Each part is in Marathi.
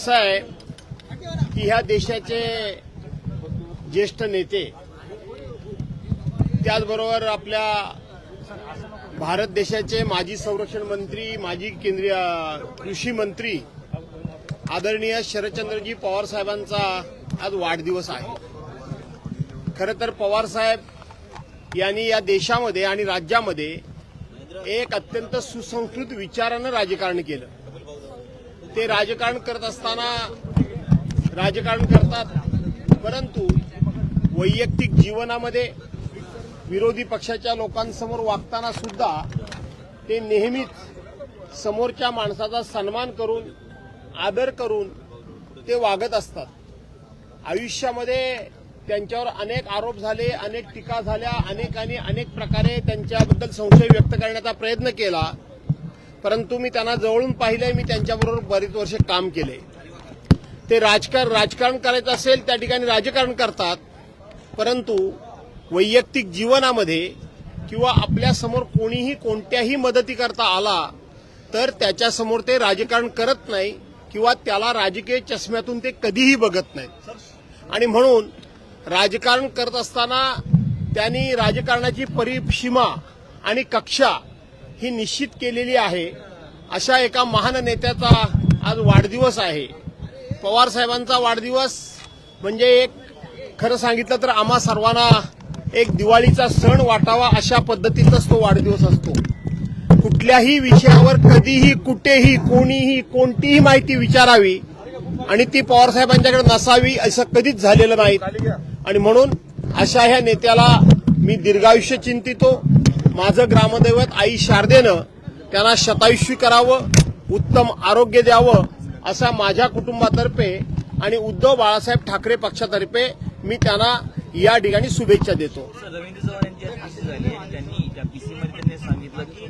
असं आहे की ह्या देशाचे ज्येष्ठ नेते, त्याचबरोबर आपल्या भारत देशाचे माजी संरक्षण मंत्री, माजी केंद्रीय कृषी मंत्री आदरणीय शरदचंद्रजी पवार साहेबांचा आज वाढदिवस आहे. खरं तर पवार साहेब यांनी या देशामध्ये आणि राज्यामध्ये एक अत्यंत सुसंस्कृत विचारानं राजकारण केलं. ते राजकारण करत असताना राजकारण करतात, परंतु वैयक्तिक जीवनामध्ये विरोधी पक्षाच्या लोकांसमोर वागताना सुद्धा ते नेहमीच समोरच्या माणसाचा सन्मान करून, आदर करून ते वागत असतात. आयुष्यामध्ये त्यांच्यावर अनेक आरोप झाले, अनेक टीका झाल्या, अनेकांनी अनेक प्रकारे त्यांच्याबद्दल संशय व्यक्त करण्याचा प्रयत्न केला, परंतु मी त्यांना जवळून पाहिलंय. मी त्यांच्याबरोबर बरीच वर्ष काम केले. ते राजकारण करायचं असेल त्या ठिकाणी राजकारण करतात, परंतु वैयक्तिक जीवनामध्ये किंवा आपल्यासमोर कोणीही कोणत्याही मदती करता आला तर त्याच्यासमोर ते राजकारण करत नाही किंवा त्याला राजकीय चष्म्यातून ते कधीही बघत नाहीत. आणि म्हणून राजकारण करत असताना त्यांनी राजकारणाची परिसीमा आणि कक्षा ही निश्चित केलेली आहे. अशा एका महान नेत्याचा आज वाढदिवस आहे. पवार साहेबांचा वाढदिवस म्हणजे एक खरं सांगितलं तर आम्हा सर्वांना एक दिवाळीचा सण वाटावा अशा पद्धतीचाच तो वाढदिवस असतो. कुठल्याही विषयावर कधीही कुठेही कोणीही कोणतीही माहिती विचारावी आणि ती पवार साहेबांच्याकडे नसावी असं कधीच झालेलं नाही. आणि म्हणून अशा ह्या नेत्याला मी दीर्घायुष्य चिंतितो. माझं ग्रामदैवत आई शारदेनं त्यांना शतायुष्य करावं, उत्तम आरोग्य द्यावं असा माझ्या कुटुंबातर्फे आणि उद्धव बाळासाहेब ठाकरे पक्षातर्फे मी त्यांना या ठिकाणी शुभेच्छा देतो.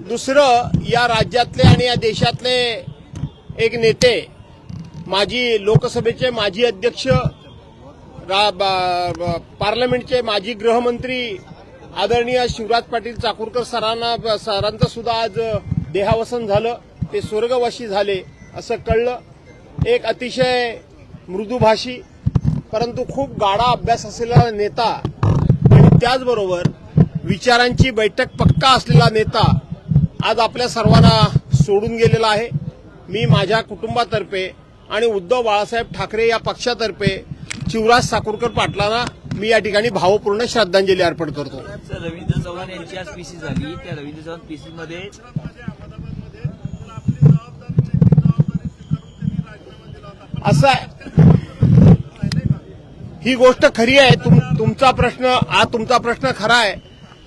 दुसरं, या राज्यातले आणि या देशातले एक नेते, माजी लोकसभेचे माजी अध्यक्ष, पार्लमेंटचे माजी गृहमंत्री आदरणीय शिवराज पाटील चाकूरकर सरांचं सुद्धा आज देहावसन झालं. ते स्वर्गवासी झाले असं कळलं. एक अतिशय मृदुभाषी परंतु खूप गाढा अभ्यास असलेला नेता आणि त्याचबरोबर विचारांची बैठक पक्का असलेला नेता आज आपल्या सर्वांना सोडून गेलेला आहे. मी माझ्या कुटुंबातर्फे आणि उद्धव बाळासाहेब ठाकरे या पक्षातर्फे शिवराज चाकूरकर पाटलांना मी या ठिकाणी भावपूर्ण श्रद्धांजली अर्पण करतो. रवींद्र चव्हाण यांची आज पीसी झाली. त्या रवींद्र चव्हाण पीसी मध्ये असं आहे, ही गोष्ट खरी आहे. तुमचा प्रश्न खरा आहे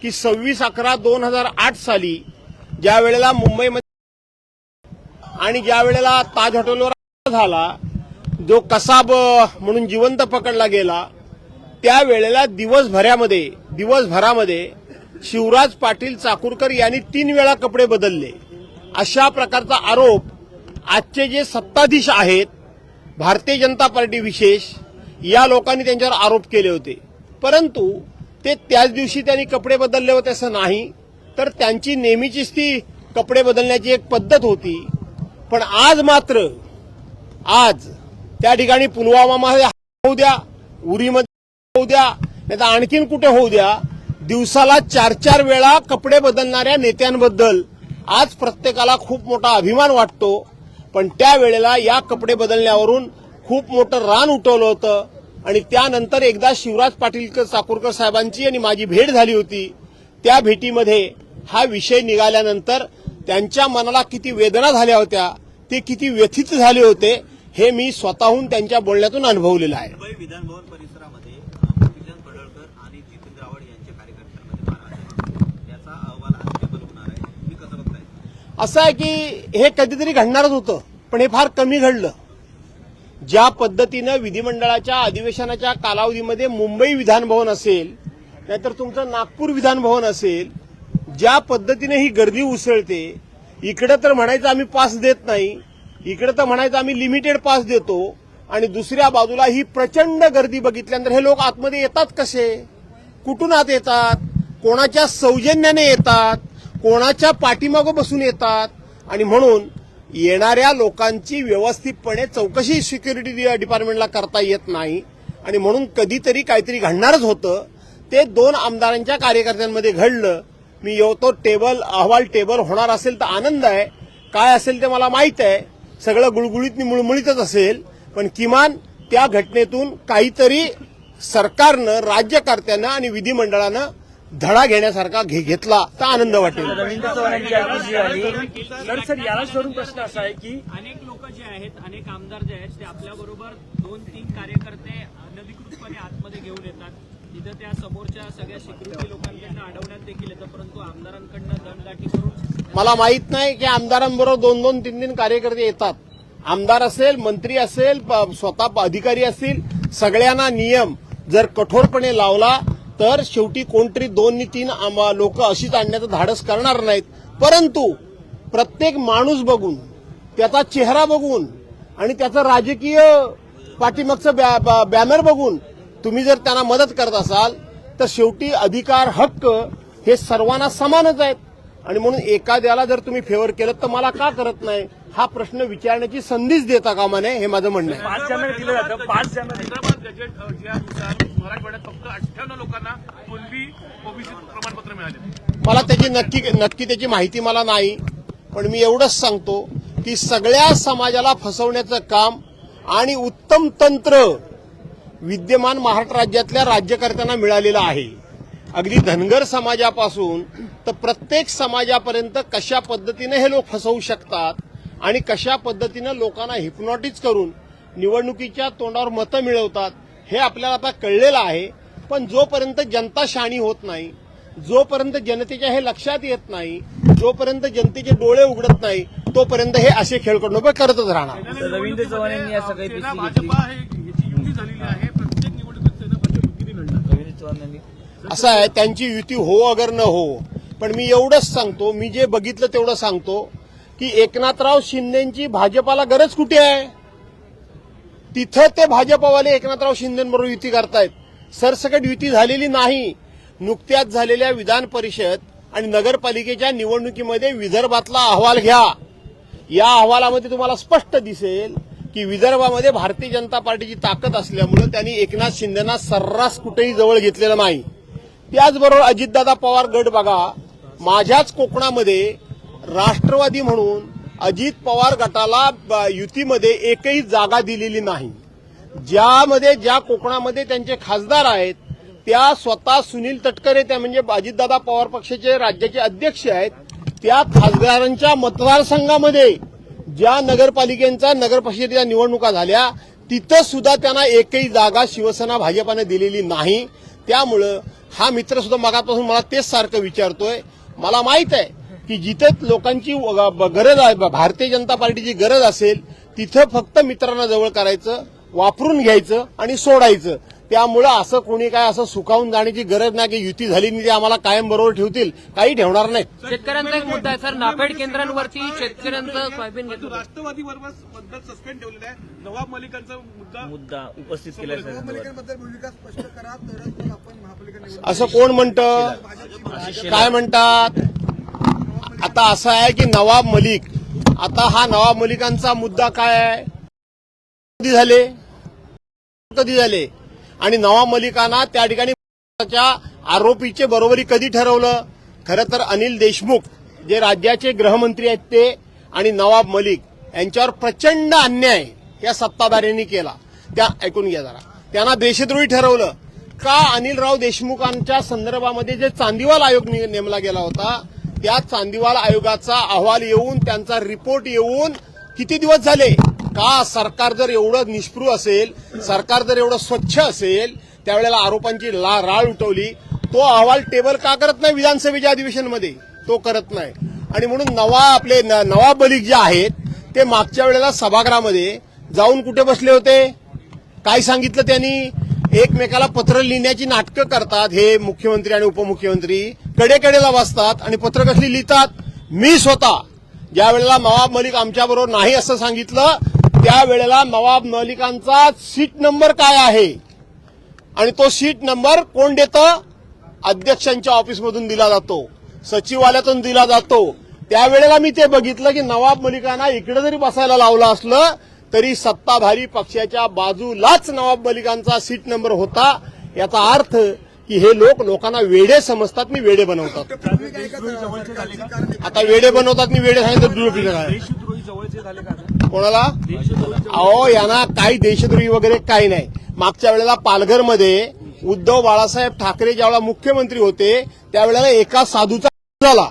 की 26/11/2008 साली ज्या वेळेला मुंबईमध्ये आणि ज्या वेळेला ताज हॉटेलवर झाला, जो कसाब म्हणून जिवंत पकडला गेला, त्यावेळेला दिवसभरामध्ये शिवराज पाटील चाकूरकर यांनी 3 वेळा कपडे बदलले. अशा प्रकारचा आरोप आजचे जे सत्ताधीश आहेत, भारतीय जनता पार्टी विशेष, या लोकांनी त्यांच्यावर आरोप केले होते. परंतु ते त्याच दिवशी त्यांनी कपडे बदलले होते असं नाही, तर त्यांची नेहमीचीच ती कपडे बदलण्याची एक पद्धत होती. पण आज मात्र त्या ठिकाणी पुलवामामध्ये होऊ द्या, उरीमध्ये होऊ द्या, नाही तर आणखीन कुठे होऊ द्या, दिवसाला 4-4 वेळा कपडे बदलणाऱ्या नेत्यांबद्दल आज प्रत्येकाला खूप मोठा अभिमान वाटतो. पण त्यावेळेला या कपडे बदलण्यावरून खूप मोठं रान उठवलं होतं आणि त्यानंतर एकदा शिवराज पाटील चाकूरकर साहेबांची आणि माझी भेट झाली होती. त्या भेटीमध्ये हा विषय निघाल्यानंतर त्यांच्या मनाला किती वेदना झाल्या होत्या, ते किती व्यथित झाले होते, हे मी स्वतःहून त्यांच्या बोलण्यातून अनुभवलेलं आहे. विधानभवन परिसरामध्ये गोपीचंद पडळकर आणि जितेंद्र आव्हाड यांच्या कार्यकर्त्यांमध्ये मारहाण, त्याचा अहवाल आज टेबल होणार आहे. तुम्ही कसं बघताय? असं आहे की हे कधीतरी घडणारच होतं, पण हे फार कमी घडलं. ज्या पद्धतीनं विधिमंडळाच्या अधिवेशनाच्या कालावधीमध्ये मुंबई विधानभवन असेल, नाहीतर तुमचं नागपूर विधानभवन असेल, ज्या पद्धतीने ही गर्दी उसळते, इकडे तर म्हणायचं आम्ही पास देत नाही, इकडे तर म्हणायचं आम्ही लिमिटेड पास देतो, आणि दुसऱ्या बाजूला ही प्रचंड गर्दी बघितल्यानंतर हे लोक आतमध्ये येतात कसे? कुठून आत येतात? कोणाच्या सौजन्याने येतात? कोणाच्या पाठीमागं बसून येतात? आणि म्हणून येणाऱ्या लोकांची व्यवस्थितपणे चौकशी सिक्युरिटी डिपार्टमेंटला करता येत नाही आणि म्हणून कधीतरी काहीतरी घडणारच होतं. ते 2 आमदारांच्या कार्यकर्त्यांमध्ये घडलं. मी तो अहवाल टेबल होणार असेल तर आनंद आहे, काय असेल ते मला माहित आहे, सगळं गुळगुळीत मुळमुळीतच असेल, पण किमान त्या घटनेतून काहीतरी सरकारनं, राज्यकर्त्यानं आणि विधिमंडळानं धडा घेण्यासारखा घेतला तर आनंद वाटेल. रवींद्र चव्हाणांची आरपीसी झाली. सर यालाच धरून प्रश्न असा आहे की अनेक लोक जे आहेत, अनेक आमदार जे आहेत ते आपल्याबरोबर 2-3 कार्यकर्ते अनधिकृतपणे आतमध्ये घेऊन येतात. तिथं त्या समोरच्या सगळ्या सिक्युरिटी लोकांकडनं अडवण्यात देखील येतं, परंतु आमदारांकडनं दंडगाठी करून मला माहित नाही की आमदारांबरोबर 2-2, 3-3 कार्यकर्ते येतात. आमदार असेल, मंत्री असेल, स्वतः अधिकारी असतील, सगळ्यांना नियम जर कठोरपणे लावला तर शेवटी कोणतरी 2-3 लोक अशीच आणण्याचं धाडस करणार नाहीत. परंतु प्रत्येक माणूस बघून, त्याचा चेहरा बघून आणि त्याचं राजकीय पाठीमागचं बॅनर बघून तुम्ही जर त्यांना मदत करत असाल तर शेवटी अधिकार, हक्क हे सर्वांना समानच आहेत आणि म्हणून एखाद्याला जर तुम्ही फेवर केलं तर मला का करत नाही हा प्रश्न विचारण्याची संधीच देता कामा नये, हे माझं म्हणणं आहे. 5 जामीन दिलं जातं. 5 जामीन हैदराबाद गजेट ज्यानुसार मराठवाड्यात फक्त 98 लोकांना कुणबी ओबीसी प्रमाणपत्र मिळाले. मला त्याची नक्की त्याची माहिती मला नाही, पण मी एवढंच सांगतो की सगळ्या समाजाला फसवण्याचं काम आणि उत्तम तंत्र विद्यमान महाराष्ट्र राज्यातल्या राज्यकर्त्यांना मिळालेलं आहे. अगदी धनगर समाजापासून तर प्रत्येक समाजापर्यंत कशा पद्धतीने हे लोक फसवू शकतात आणि कशा पद्धतीनं लोकांना हिप्नॉटिझ करून निवडणुकीच्या तोंडावर मतं मिळवतात हे आपल्याला आता कळलेलं आहे. पण जोपर्यंत जनता शहाणी होत नाही, जोपर्यंत जनतेच्या हे लक्षात येत नाही, जोपर्यंत जनतेचे डोळे उघडत नाही, तोपर्यंत हे असे खेळकडून करतच राहणार. रवींद्र चव्हाण यांनी या सगळी सेना पिशवी घेतली. भाजपा याची युती झालेली आहे. प्रत्येक निवडणुकीत सेना भाजप युतीने लढणार. रवींद्र चव्हाण यांनी असं आहे, त्यांची युती हो अगर न हो, पण मी एवढंच सांगतो, मी जे बघितलं तेवढं सांगतो की एकनाथराव शिंदेची भाजपाला गरज कुठे आहे? तिथं ते भाजपवाले एकनाथराव शिंदेबरोबर युती करतायत. सरसकट युती झालेली नाही. नुकत्याच झालेल्या विधान परिषद आणि नगरपालिकेच्या निवडणुकीमध्ये विदर्भातला अहवाल घ्या. या अहवालामध्ये तुम्हाला स्पष्ट दिसेल की विदर्भामध्ये भारतीय जनता पार्टीची ताकद असल्यामुळे त्यांनी एकनाथ शिंदेना सर्रास कुठेही जवळ घेतलेलं नाही. त्याचबरोबर अजितदादा पवार गट बघा, माझ्याच कोकणामध्ये राष्ट्रवादी म्हणून अजित पवार गटाला युतीमध्ये एकही जागा दिलेली नाही. ज्या कोकणामध्ये त्यांचे खासदार आहेत त्या स्वतः सुनील तटकरे, त्या म्हणजे अजितदादा पवार पक्षाचे राज्याचे अध्यक्ष आहेत, त्या खासदारांच्या मतदारसंघामध्ये ज्या नगरपालिकेच्या नगरपरिषदेच्या निवडणुका झाल्या तिथं सुद्धा त्यांना एकही जागा शिवसेना भाजपाने दिलेली नाही. त्यामुळं हा मित्र सुद्धा मागापासून मला तेच सारखं विचारतोय. मला माहित आहे की जिथे लोकांची गरज आहे, भारतीय जनता पार्टीची गरज असेल तिथं फक्त मित्रांना जवळ करायचं, वापरून घ्यायचं आणि सोडायचं. त्यामुळं असं कोणी काय असं सुखावून जाण्याची गरज नाही की युती झाली नाही ते आम्हाला कायम बरोबर ठेवतील, काही ठेवणार नाही. शेतकऱ्यांचा एक मुद्दा आहे सर, नाफेड केंद्रांवरती शेतकऱ्यांचं सोयाबीन घेतो. राष्ट्रवादी बद्दल सस्पेंड ठेवलेला आहे. नवाब मलिकांचा मुद्दा उपस्थित केला आहे. भूमिका स्पष्ट करा तरच मग आपण महापालिका निवडणूक असं कोण म्हणतं? काय म्हणतात? आता असं आहे की नवाब मलिक, आता हा नवाब मलिकांचा मुद्दा काय आहे? कधी झाले आणि नवाब मलिकांना त्या ठिकाणी आरोपीचे बरोबरी कधी ठरवलं? खरं तर अनिल देशमुख जे राज्याचे गृहमंत्री आहेत ते आणि नवाब मलिक यांच्यावर प्रचंड अन्याय या सत्ताधाऱ्यांनी केला. त्या ऐकून घ्या जरा. त्यांना देशद्रोही ठरवलं का? अनिलराव देशमुखांच्या संदर्भामध्ये जे चांदीवाल आयोग नेमला गेला होता त्या चांदीवाल आयोगाचा अहवाल येऊन, त्यांचा रिपोर्ट येऊन किती दिवस झाले? का सरकार जर एवढं निष्पृह असेल, सरकार जर एवढं स्वच्छ असेल, त्यावेळेला आरोपांची राळ उठवली. तो अहवाल टेबल का करत नाही विधानसभेच्या अधिवेशनमध्ये? तो करत नाही. आणि म्हणून नवाब मलिक जे आहेत ते मागच्या वेळेला सभागृहामध्ये जाऊन कुठे बसले होते? काय सांगितलं त्यांनी? एकमेकाला पत्र लिहिण्याची नाटकं करतात हे मुख्यमंत्री आणि उपमुख्यमंत्री. कडेकडेला बसतात आणि पत्र कसली लिहितात? मी स्वतः ज्या वेळेला नवाब मलिक आमच्याबरोबर नाही असं सांगितलं त्यावेळेला नवाब मलिकांचा सीट नंबर काय आहे आणि तो सीट नंबर कोण देतं? अध्यक्षांच्या ऑफिसमधून दिला जातो, सचिवालयातून दिला जातो. त्यावेळेला मी ते बघितलं की नवाब मलिकांना इकडे जरी बसायला लावलं असलं तरी सत्ताधारी पक्षाच्या बाजूलाच नवाब मलिकांचा सीट नंबर होता. याचा अर्थ की हे लोकांना वेडे समजतात, मी वेडे बनवतात. आता वेडे बनवतात, मी वेडे सांगितलं दुरुपयोग काय देशद्रोही जवळचे झाले का? कोणाला? अहो यांना काही देशद्रोही वगैरे काही नाही. मागच्या वेळेला पालघरमध्ये उद्धव बाळासाहेब ठाकरे ज्यावेळेला मुख्यमंत्री होते त्यावेळेला एका साधूचा झाला.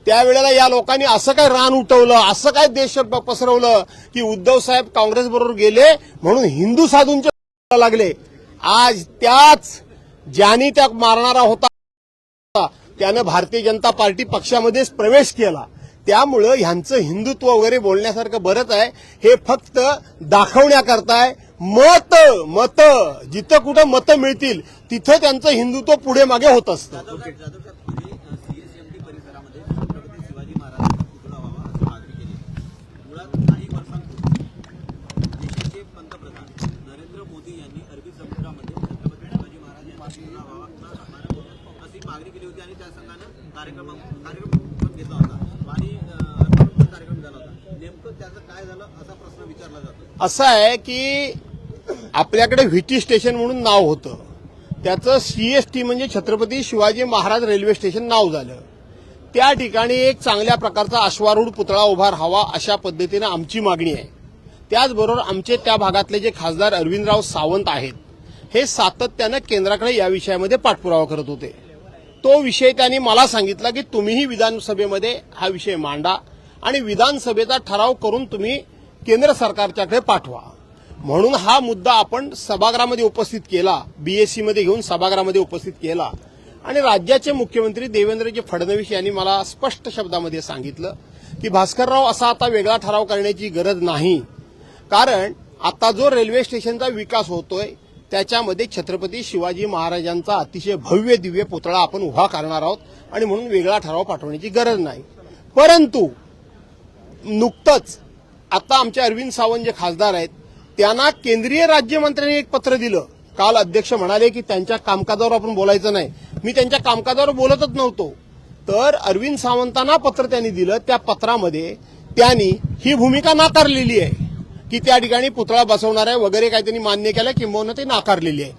त्यावेळेला या लोकांनी असं काय रान उठवलं, असं काय देश पसरवलं की उद्धव साहेब काँग्रेस बरोबर गेले म्हणून हिंदू साधूंचे लागले. आज त्याच ज्यांनी त्या मारणारा होता त्यानं भारतीय जनता पार्टी पक्षामध्येच प्रवेश केला. त्यामुळं ह्यांचं हिंदुत्व वगैरे बोलण्यासारखं बरंच आहे. हे फक्त दाखवण्याकरताय. मत जिथं कुठं मतं मिळतील तिथं त्यांचं हिंदुत्व पुढे मागे होत असतं. सीएसएमटी परिसरामध्ये छत्रपती शिवाजी महाराजांचा पुतळा व्हावा अशी मागणी केली. मुळात काही वर्षांपूर्वी देशाचे पंतप्रधान नरेंद्र मोदी यांनी अरबी समुद्रामध्ये छत्रपती शिवाजी महाराजांचा पुतळा व्हावा अशी मागणी केली होती आणि त्या संघानं कार्यक्रम पण घेतला होता आणि कार्यक्रम झाला होता. नेमकं त्याचं काय झालं असा प्रश्न विचारला जातो. असं आहे की आपल्याकडे व्हीटी स्टेशन म्हणून नाव होतं, त्याचं सीएसटी म्हणजे छत्रपती शिवाजी महाराज रेल्वे स्टेशन नाव झालं. त्या ठिकाणी एक चांगल्या प्रकारचा अश्वारूढ पुतळा उभा राहावा अशा पद्धतीनं आमची मागणी आहे. त्याचबरोबर आमचे त्या भागातले जे खासदार अरविंदराव सावंत आहेत हे सातत्यानं केंद्राकडे या विषयामध्ये पाठपुरावा करत होते. तो विषय त्यांनी मला सांगितला की तुम्हीही विधानसभेमध्ये हा विषय मांडा आणि विधानसभेचा ठराव करून तुम्ही केंद्र सरकारच्याकडे पाठवा. म्हणून हा मुद्दा आपण सभागृहामध्ये उपस्थित केला, बीएससी मध्ये घेऊन सभागृहामध्ये उपस्थित केला आणि राज्याचे मुख्यमंत्री देवेंद्रजी फडणवीस यांनी मला स्पष्ट शब्दामध्ये सांगितलं की भास्करराव असा आता वेगळा ठराव करण्याची गरज नाही, कारण आता जो रेल्वे स्टेशनचा विकास होतोय त्याच्यामध्ये छत्रपती शिवाजी महाराजांचा अतिशय भव्य दिव्य पुतळा आपण उभा करणार आहोत आणि म्हणून वेगळा ठराव पाठवण्याची गरज नाही. परंतु नुकतंच आता आमचे अरविंद सावंत जे खासदार आहेत त्यांना केंद्रीय राज्यमंत्र्यांनी एक पत्र दिलं. काल अध्यक्ष म्हणाले की त्यांच्या कामकाजावर आपण बोलायचं नाही. मी त्यांच्या कामकाजावर बोलतच नव्हतो. तर अरविंद सावंतांना पत्र त्यांनी दिलं. त्या पत्रामध्ये त्यांनी ही भूमिका नाकारलेली आहे की त्या ठिकाणी पुतळा बसवणार आहे वगैरे काही त्यांनी मान्य केलं, किंबहुना ते नाकारलेली आहे.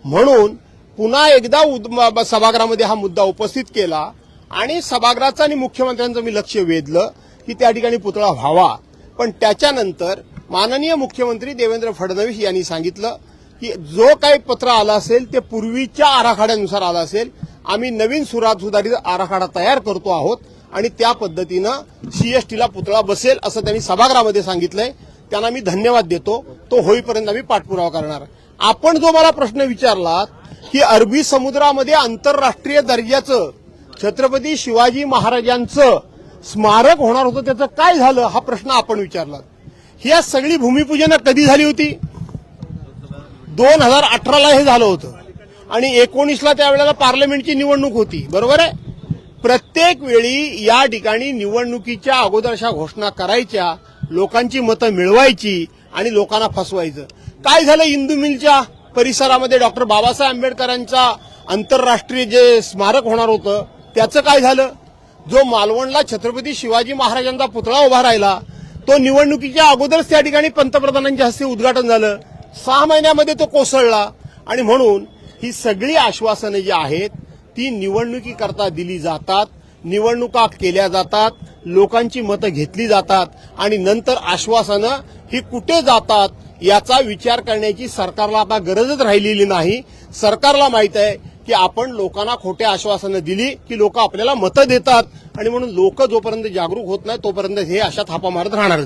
म्हणून पुन्हा एकदा सभागृहामध्ये हा मुद्दा उपस्थित केला आणि सभागृहाचं आणि मुख्यमंत्र्यांचं मी लक्ष वेधलं की त्या ठिकाणी पुतळा व्हावा. पण त्याच्यानंतर माननीय मुख्यमंत्री देवेंद्र फडणवीस यांनी सांगितलं की जो काही पत्र आलं असेल ते पूर्वीच्या आराखड्यानुसार आलं असेल. आम्ही नवीन सुधारित आराखडा तयार करतो आहोत आणि त्या पद्धतीनं सीएसटीला पुतळा बसेल असं त्यांनी सभागृहामध्ये सांगितलंय. त्यांना मी धन्यवाद देतो. तो होईपर्यंत आम्ही पाठपुरावा करणार. आपण जो मला प्रश्न विचारलात की अरबी समुद्रामध्ये आंतरराष्ट्रीय दर्जाचं छत्रपती शिवाजी महाराजांचं स्मारक होणार होतं, त्याचं काय झालं हा प्रश्न आपण विचारलात. ही सगळी भूमिपूजन कधी झाली होती? 2018ला हे झालं होतं आणि 19ला त्यावेळेला पार्लमेंटची निवडणूक होती, बरोबर आहे. प्रत्येक वेळी या ठिकाणी निवडणुकीच्या अगोदर अशा घोषणा करायच्या, लोकांची मतं मिळवायची आणि लोकांना फसवायचं. काय झालं? इंदू मिलच्या परिसरामध्ये डॉक्टर बाबासाहेब आंबेडकरांचा आंतरराष्ट्रीय जे स्मारक होणार होतं त्याचं काय झालं? जो मालवणला छत्रपती शिवाजी महाराजांचा पुतळा उभा राहिला तो निवडणुकीच्या अगोदरच त्या ठिकाणी पंतप्रधानांच्या हस्ते उद्घाटन झालं. 6 महिन्यामध्ये तो कोसळला. आणि म्हणून ही सगळी आश्वासनं जी आहेत ती निवडणुकीकरता दिली जातात, निवडणुका केल्या जातात, लोकांची मतं घेतली जातात आणि नंतर आश्वासनं ही कुठे जातात याचा विचार करण्याची सरकारला आता गरजच राहिलेली नाही. सरकारला माहित आहे की आपण लोकांना खोट्या आश्वासनं दिली की लोक आपल्याला मतं देतात आणि म्हणून लोक जोपर्यंत जागरूक होत नाही तोपर्यंत हे अशा थापा मारत राहणार.